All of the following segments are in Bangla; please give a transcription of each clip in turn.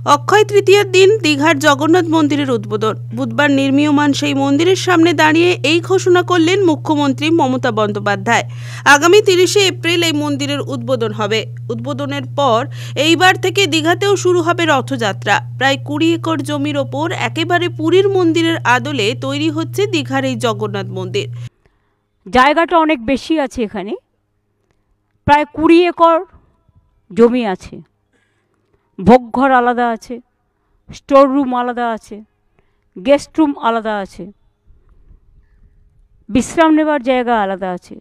অক্ষয় তৃতীয়ার দিন দীঘার জগন্নাথ মন্দিরের উদ্বোধন। বুধবার নির্মীয়মান সেই মন্দিরের সামনে দাঁড়িয়ে এই ঘোষণা করলেন মুখ্যমন্ত্রী মমতা বন্দ্যোপাধ্যায়। আগামী 30শে এপ্রিল এই মন্দিরের উদ্বোধন হবে। উদ্বোধনের পর এইবার থেকে দীঘাতেও শুরু হবে রথযাত্রা। প্রায় 20 একর জমির ওপর একেবারে পুরীর মন্দিরের আদলে তৈরি হচ্ছে দীঘার এই জগন্নাথ মন্দির। জায়গাটা অনেক বেশি আছে, এখানে প্রায় 20 একর জমি আছে। ভোগঘর আলাদা আছে, স্টোর রুম আলাদা আছে, গেস্ট রুম আলাদা আছে, বিশ্রাম নেবার জায়গা আলাদা আছে,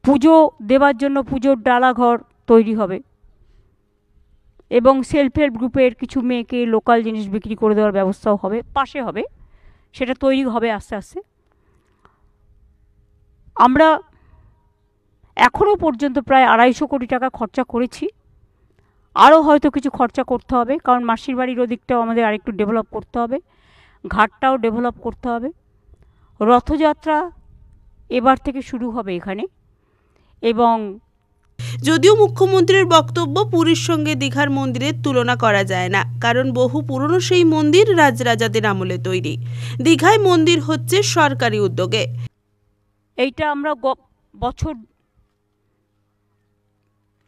পুজো দেবার জন্য পুজোর ডালাঘর তৈরি হবে এবং সেলফ হেল্প গ্রুপের কিছু মেয়েকে লোকাল জিনিস বিক্রি করে দেওয়ার ব্যবস্থাও হবে, পাশে হবে, সেটা তৈরি হবে আস্তে আস্তে। আমরা এখনও পর্যন্ত প্রায় 250 কোটি টাকা খরচা করেছি। আরও হয়তো কিছু খরচা করতে হবে, কারণ মাসির বাড়ির ওদিকটাও আমাদের আরেকটু ডেভেলপ করতে হবে, ঘাটটাও ডেভেলপ করতে হবে। রথযাত্রা এবার থেকে শুরু হবে এখানে। এবং যদিও মুখ্যমন্ত্রীর বক্তব্য পুরীর সঙ্গে দীঘার মন্দিরের তুলনা করা যায় না, কারণ বহু পুরনো সেই মন্দির রাজরাজাদের আমলে তৈরি। দীঘায় মন্দির হচ্ছে সরকারি উদ্যোগে। এইটা আমরা বছর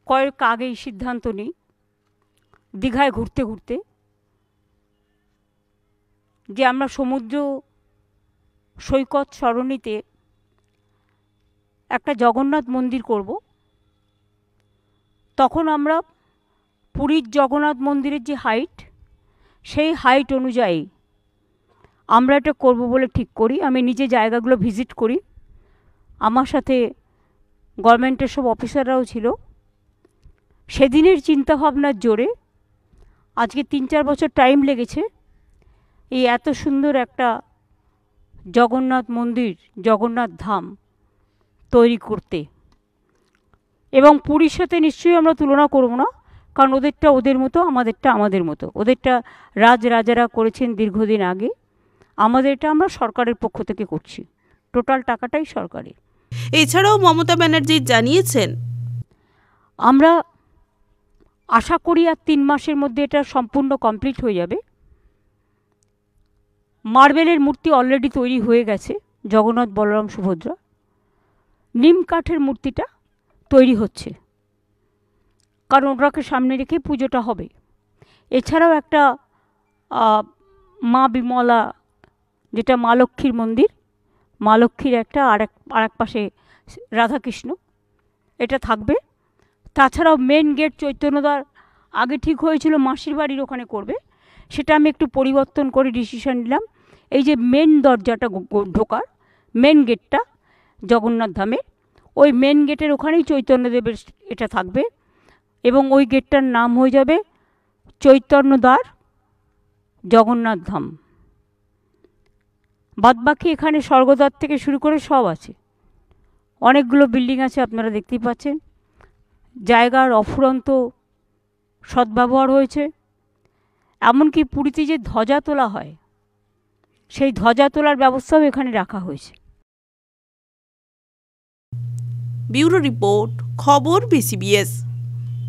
কয়েক আগেই সিদ্ধান্ত নিই, দীঘায় ঘুরতে ঘুরতে, যে আমরা সমুদ্র সৈকত সরণিতে একটা জগন্নাথ মন্দির করব। তখন আমরা পুরীর জগন্নাথ মন্দিরের যে হাইট, সেই হাইট অনুযায়ী আমরা এটা করব বলে ঠিক করি। আমি নিজে জায়গাগুলো ভিজিট করি, আমার সাথে গভর্নমেন্টের সব অফিসাররাও ছিল। সেদিনের চিন্তাভাবনার জোরে আজকে 3-4 বছর টাইম লেগেছে এই এত সুন্দর একটা জগন্নাথ মন্দির, জগন্নাথ ধাম তৈরি করতে। এবং পুরীর সাথে নিশ্চয়ই আমরা তুলনা করব না, কারণ ওদেরটা ওদের মতো, আমাদেরটা আমাদের মতো। ওদেরটা রাজারা করেছেন দীর্ঘদিন আগে, আমাদেরটা আমরা সরকারের পক্ষ থেকে করছি, টোটাল টাকাটাই সরকারের। এছাড়াও মমতা ব্যানার্জি জানিয়েছেন, আমরা আশা করি আর 3 মাসের মধ্যে এটা সম্পূর্ণ কমপ্লিট হয়ে যাবে। মার্বেলের মূর্তি অলরেডি তৈরি হয়ে গেছে, জগন্নাথ, বলরাম, সুভদ্রা। নিম কাঠের মূর্তিটা তৈরি হচ্ছে, কারণ ওটাকে সামনে রেখে পুজোটা হবে। এছাড়াও একটা মা বিমলা, যেটা মা লক্ষ্মীর মন্দির, মা লক্ষ্মীর একটা আরেক পাশে রাধাকৃষ্ণ, এটা থাকবে। তাছাড়াও মেন গেট চৈতন্যদ্বার আগে ঠিক হয়েছিল মাসির বাড়ির ওখানে করবে, সেটা আমি একটু পরিবর্তন করে ডিসিশন নিলাম। এই যে মেন দরজাটা ঢোকার মেন গেটটা জগন্নাথ ধামের, ওই মেন গেটের ওখানেই চৈতন্যদেবের এটা থাকবে এবং ওই গেটটার নাম হয়ে যাবে চৈতন্যদ্বার জগন্নাথ ধাম। বাদবাকি এখানে স্বর্গদ্বার থেকে শুরু করে সব আছে, অনেকগুলো বিল্ডিং আছে, আপনারা দেখতেই পাচ্ছেন। জায়গার অফুরন্ত সদ্ব্যবহার হয়েছে। এমনকি পুরীতে যে ধ্বজা তোলা হয়, সেই ধ্বজা তোলার ব্যবস্থাও এখানে রাখা হয়েছে। ব্যুরো রিপোর্ট, খবর BCBS।